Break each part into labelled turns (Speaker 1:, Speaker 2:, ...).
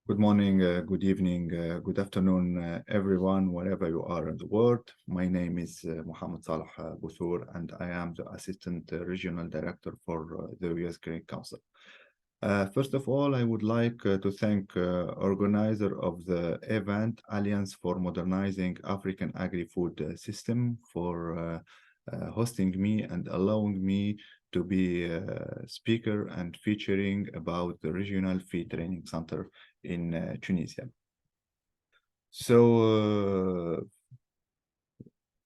Speaker 1: Good morning, good evening, good afternoon, everyone, wherever you are in the world. My name is Mohamed Bouthour, and I am the Assistant Regional Director for the U.S. Green Council. First of all, I would like to thank organizer of the event, Alliance for Modernizing African Agri-Food System, for hosting me and allowing me to be a speaker and featuring about the Regional Feed Training Center in Tunisia. So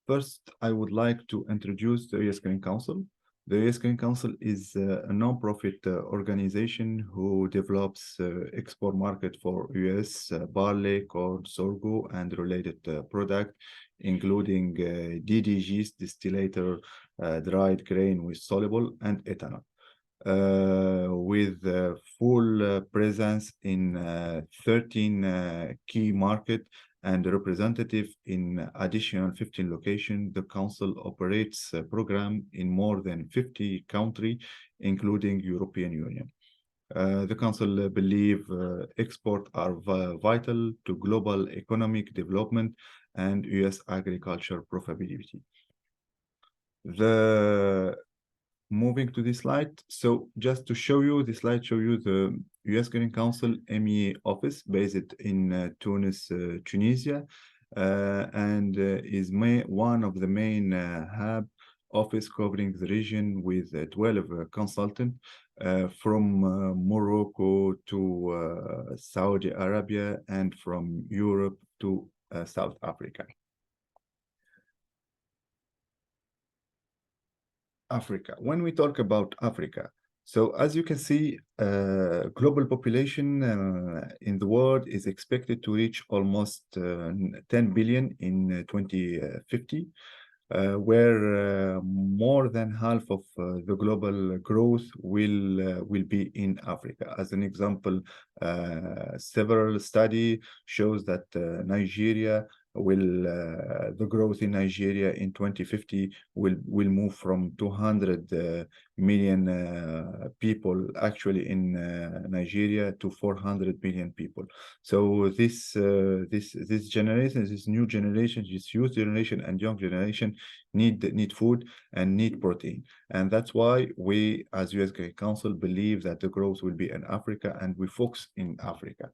Speaker 1: first, I would like to introduce the U.S. Green Council. The U.S. Green Council is a non-profit organization who develops export market for U.S. Barley, corn, sorghum, and related product, including DDGs, distillator, dried grain with soluble, and ethanol. With full presence in 13 key market and representative in additional 15 locations, the Council operates a program in more than 50 countries, including European Union. The Council believe exports are vital to global economic development and U.S. agriculture profitability. Moving to this slide. So just to show you, this slide show you the U.S. Green Council AMAA office based in Tunis, Tunisia, and is one of the main hub office covering the region with 12 consultants from Morocco to Saudi Arabia and from Europe to South Africa. Africa. When we talk about Africa, so as you can see, global population in the world is expected to reach almost 10 billion in 2050, where more than half of the global growth will be in Africa. As an example, several studies shows that Nigeria the growth in Nigeria in 2050 will move from 200 million people actually in Nigeria to 400 million people. So this generation, this new generation, this youth generation and young generation need food and need protein, and that's why we as U.S. Green Council believe that the growth will be in Africa, and we focus in Africa.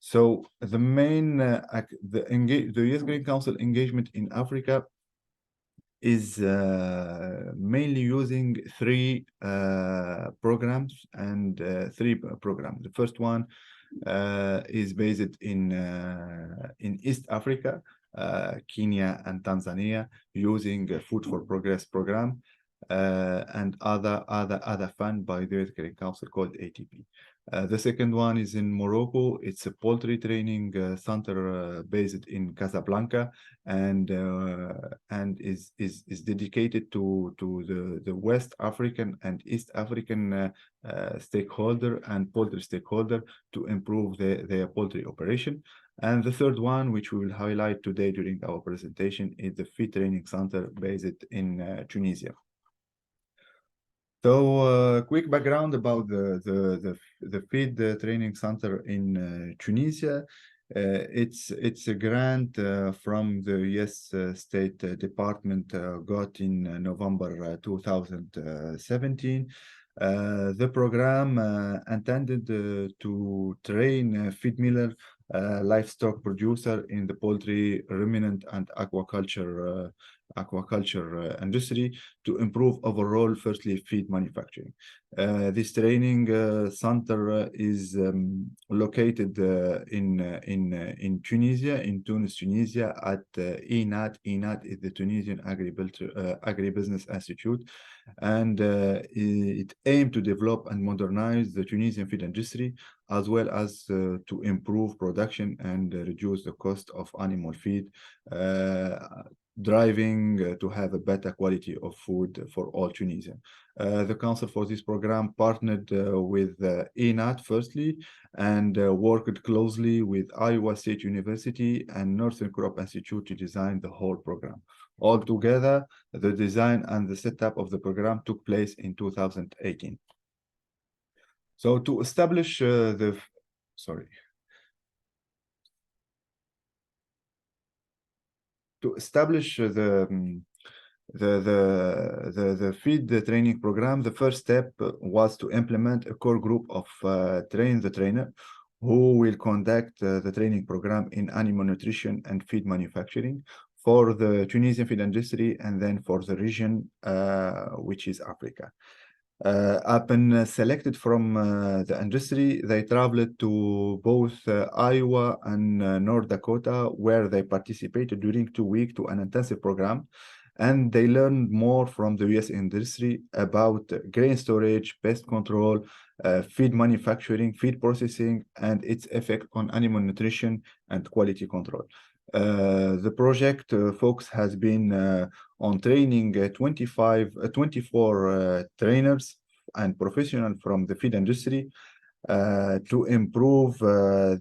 Speaker 1: So the main, the U.S. Green Council engagement in Africa is mainly using three programs and The first one is based in East Africa, Kenya and Tanzania, using Food for Progress program, and other fund by the U.S. Green Council called ATP. The second one is in Morocco. It's a poultry training center based in Casablanca, and is dedicated to the West African and East African stakeholder and poultry stakeholder to improve their poultry operation. And the third one, which we will highlight today during our presentation, is the feed training center based in Tunisia. So quick background about the feed training center in Tunisia. It's a grant from the U.S. State Department got in November 2017. The program intended to train feed miller, livestock producer in the poultry, ruminant, and aquaculture industry to improve overall, firstly, feed manufacturing. This training center is located in Tunisia, in Tunis, Tunisia, at ENAT. ENAT is the Tunisian Agribusiness Institute, and it aims to develop and modernize the Tunisian feed industry, as well as to improve production and reduce the cost of animal feed, driving to have a better quality of food for all Tunisians. The Council for this program partnered with ENAT firstly, and worked closely with Iowa State University and Northern Crop Institute to design the whole program. Altogether, the design and the setup of the program took place in 2018. So to establish to establish the feed the training program, the first step was to implement a core group of train the trainer who will conduct the training program in animal nutrition and feed manufacturing for the Tunisian feed industry and then for the region, which is Africa. I've been selected from the industry. They traveled to both Iowa and North Dakota, where they participated during 2 weeks to an intensive program. And they learned more from the US industry about grain storage, pest control, feed manufacturing, feed processing, and its effect on animal nutrition and quality control. The project focus has been on training 24 trainers and professionals from the feed industry to improve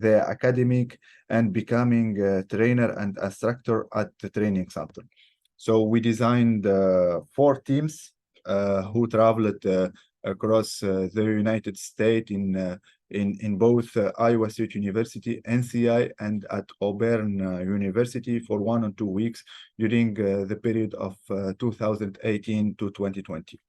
Speaker 1: their academic and becoming a trainer and instructor at the training center. So we designed 4 teams who traveled across the United States in both Iowa State University, NCI, and at Auburn University for 1 or 2 weeks during the period of 2018 to 2020.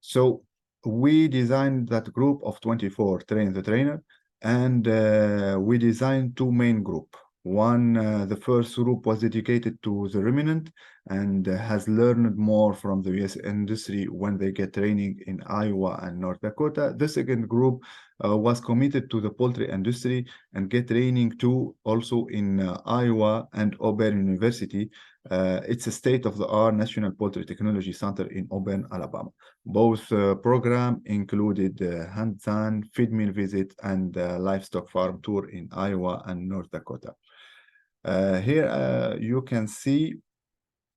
Speaker 1: So we designed that group of 24 train the trainer, and we designed 2 main group. One, the first group was dedicated to the ruminant and has learned more from the US industry when they get training in Iowa and North Dakota. The second group was committed to the poultry industry and get training too also in Iowa and Auburn University. It's a state-of-the-art National Poultry Technology Center in Auburn, Alabama. Both programs included hands-on feed mill visit and livestock farm tour in Iowa and North Dakota. Here you can see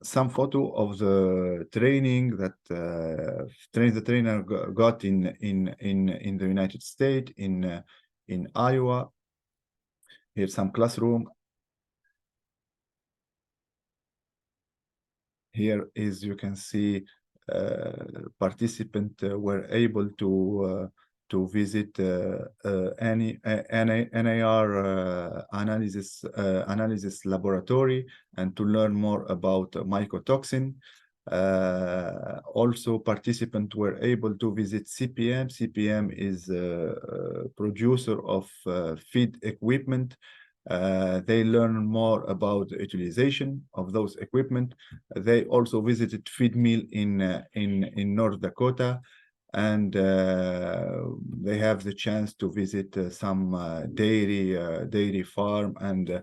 Speaker 1: some photo of the training that the trainer got in the United States in Iowa. Here's some classroom. Here is, you can see, participants were able to visit any NAR analysis laboratory and to learn more about mycotoxin. Also, participants were able to visit CPM. CPM is a producer of feed equipment. They learn more about the utilization of those equipment. They also visited feed mill in North Dakota, and they have the chance to visit some dairy farm and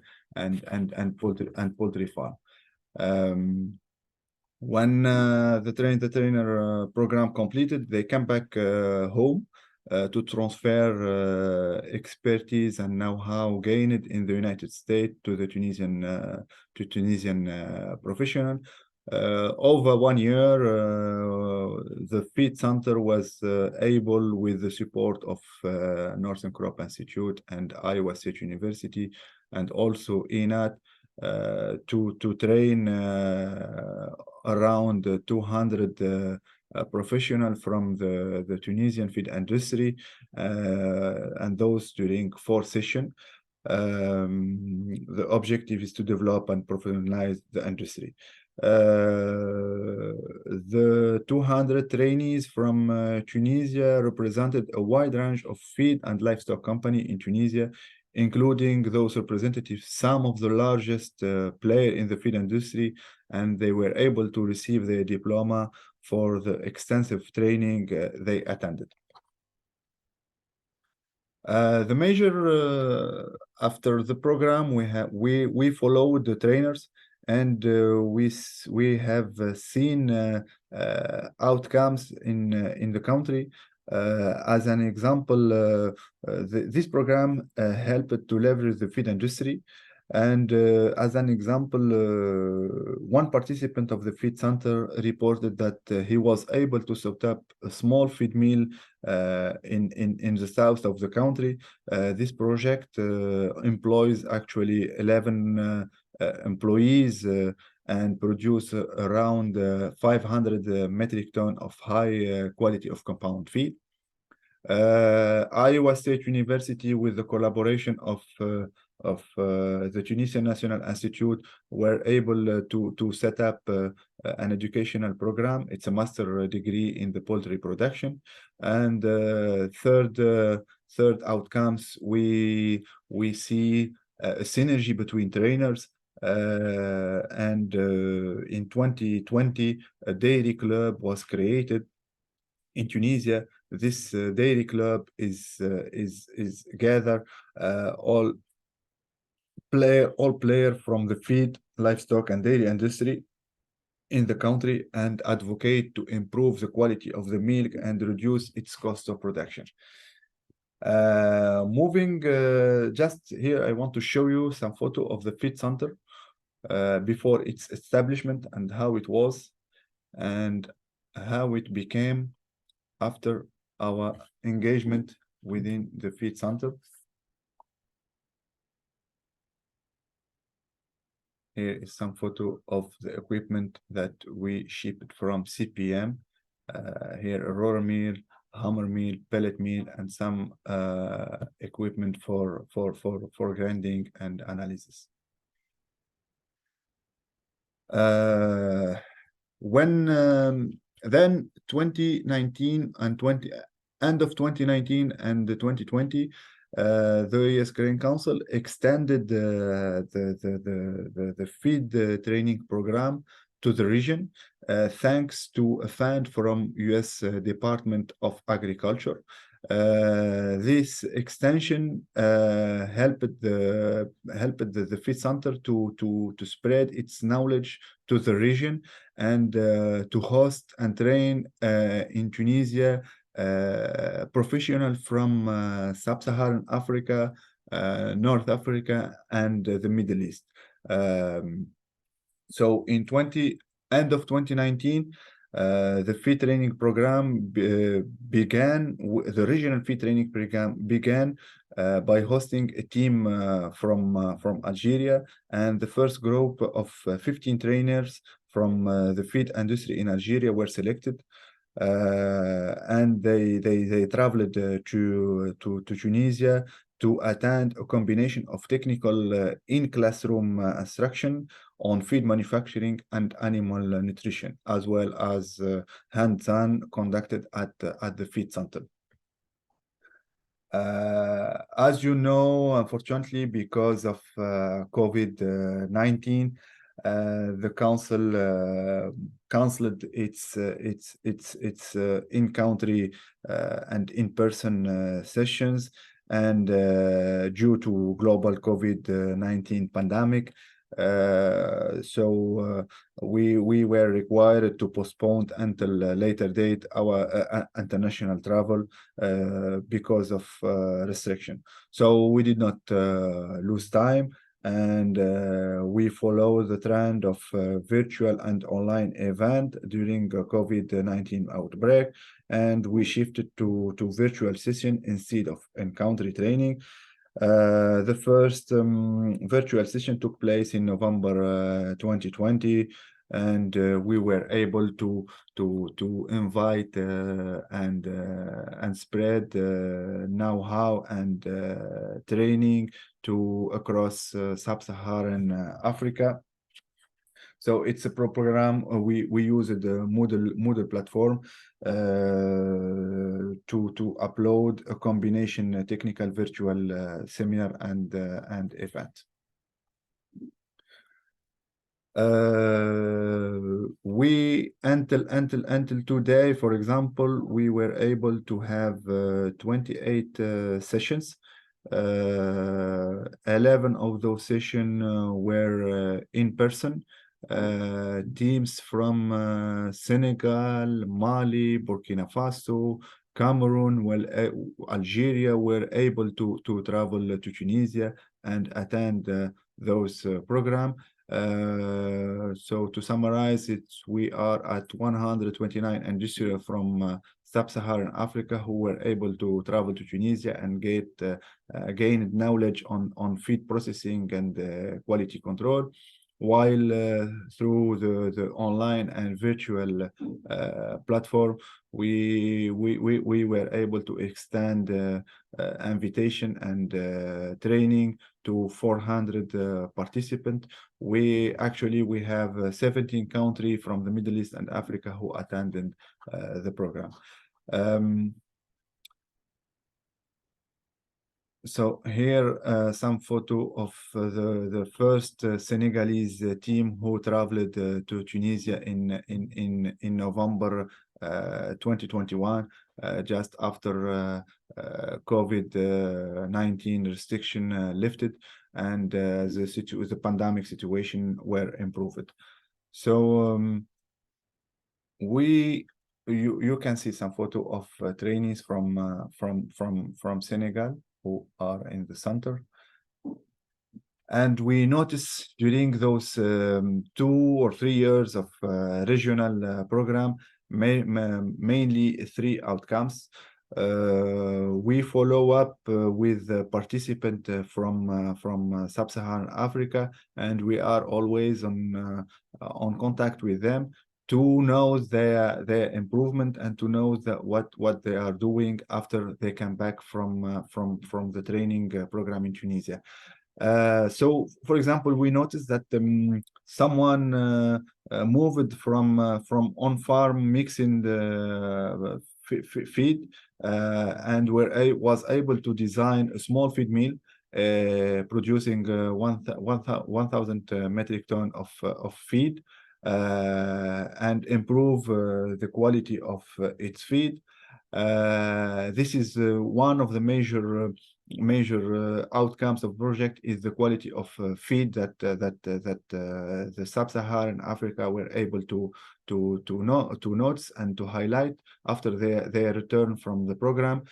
Speaker 1: poultry farm. When the trainer program completed, they come back home to transfer expertise and know-how gained in the United States to the Tunisian professional. Over 1 year, the feed center was able, with the support of Northern Crop Institute and Iowa State University, and also ENAT, to train around 200 professional from the Tunisian feed industry, and those during 4 sessions. The objective is to develop and professionalize the industry. The 200 trainees from Tunisia represented a wide range of feed and livestock companies in Tunisia, including those representatives, some of the largest players in the feed industry, and they were able to receive their diploma for the extensive training they attended. The major after the program, we followed the trainers, and we have seen outcomes in the country. As an example, this program helped to leverage the feed industry. And as an example, one participant of the feed center reported that he was able to set up a small feed mill in the south of the country. This project employs actually 11 employees and produce around 500 metric ton of high quality of compound feed. Iowa State University, with the collaboration of the Tunisian National Institute, were able to set up an educational program. It's a master degree in the poultry production. And third outcomes, we see a synergy between trainers. And in 2020, a dairy club was created in Tunisia. This dairy club is gather all player from the feed, livestock, and dairy industry in the country, and advocate to improve the quality of the milk and reduce its cost of production. Moving just here, I want to show you some photo of the feed center before its establishment, and how it was and how it became after our engagement within the feed center. Here is some photo of the equipment that we shipped from CPM. Here, a roller mill, hammer mill, pellet mill, and some equipment for grinding and analysis. When then 2019 and end of 2019 and 2020, the US Grain Council extended the feed training program to the region, thanks to a fund from US Department of Agriculture. This extension helped the feed center to spread its knowledge to the region, and to host and train in Tunisia professional from Sub-Saharan Africa, North Africa, and the Middle East. So in end of 2019, the feed training program began. The regional feed training program began by hosting a team from Algeria, and the first group of 15 trainers from the feed industry in Algeria were selected. And they traveled to Tunisia to attend a combination of technical in-classroom instruction on feed manufacturing and animal nutrition, as well as hands-on conducted at the feed center. As you know, unfortunately, because of COVID-19, the council canceled its in-country and in-person sessions, and due to global COVID-19 pandemic. So we were required to postpone until a later date our international travel because of restriction. So we did not lose time, and we follow the trend of virtual and online event during COVID-19 outbreak, and we shifted to virtual session instead of in-country training. The first virtual session took place in November 2020, and we were able to invite and spread know-how and training to across sub-Saharan Africa. So it's a program. We use the Moodle platform to upload a combination technical virtual seminar and event. We until today, for example, we were able to have 28 sessions. 11 of those sessions were in person. Teams from Senegal, Mali, Burkina Faso, Cameroon, Algeria were able to travel to Tunisia and attend those programs. So to summarize it, we are at 129 industrials from sub-Saharan Africa who were able to travel to Tunisia and gain knowledge on feed processing and quality control. while through the online and virtual platform, we were able to extend invitation and training to 400 participants. We have 17 countries from the Middle East and Africa who attended the program. So here some photo of the first Senegalese team who traveled to Tunisia in November 2021, just after COVID-19 restriction lifted and the pandemic situation were improved. So you can see some photo of trainees from Senegal who are in the center. And we notice during those 2 or 3 years of regional program, mainly 3 outcomes. We follow up with participants from Sub-Saharan Africa, and we are always on contact with them to know their improvement and to know what they are doing after they come back from the training program in Tunisia. So, for example, we noticed that someone moved from on-farm mixing the feed and was able to design a small feed mill producing 1,000 metric ton of feed and improve the quality of its feed. This is one of the major outcomes of project is the quality of feed that the Sub-Saharan Africa were able to notice and to highlight after their return from the program,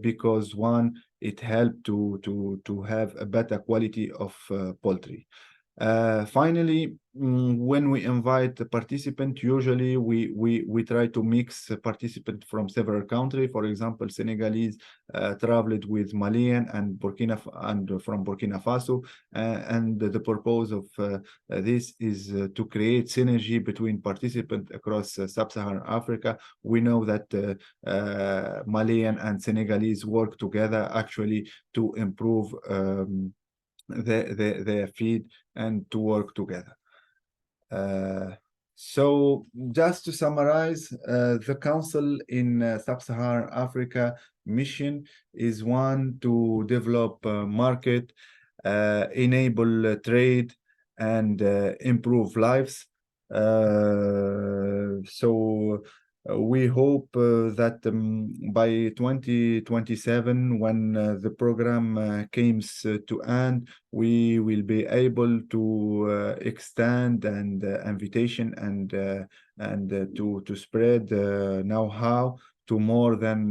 Speaker 1: because one, it helped to have a better quality of poultry. Finally, when we invite the participant, usually we try to mix participants from several countries. For example, Senegalese traveled with Malian and from Burkina Faso, and the purpose of this is to create synergy between participants across Sub-Saharan Africa. We know that Malian and Senegalese work together actually to improve their feed and to work together. So just to summarize, the Council in Sub-Saharan Africa mission is one to develop market, enable trade, and improve lives. So we hope that by 2027, when the program comes to end, we will be able to extend and invitation and to spread know-how to more than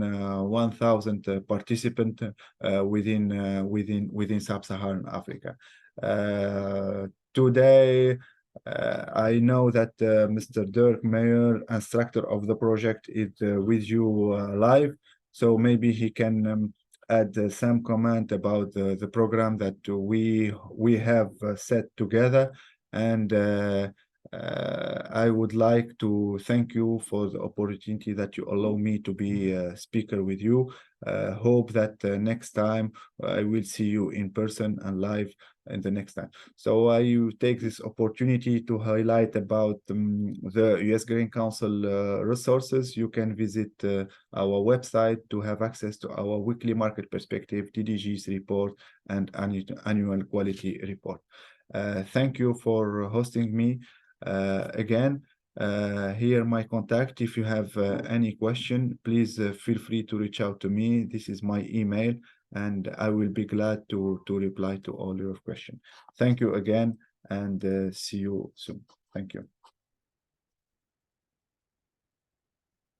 Speaker 1: 1,000 participants within Sub-Saharan Africa. Today, I know that Mr. Dirk Meyer, instructor of the project, is with you live, so maybe he can add some comment about the program that we have set together. And I would like to thank you for the opportunity that you allow me to be a speaker with you. Hope that next time I will see you in person and live in the next time. So I take this opportunity to highlight about the US Grain Council resources. You can visit our website to have access to our weekly market perspective, TDG's report, and annual quality report. Thank you for hosting me again. Here my contact. If you have any question, please feel free to reach out to me. This is my email, and I will be glad to reply to all your questions. Thank you again, and see you soon. Thank you.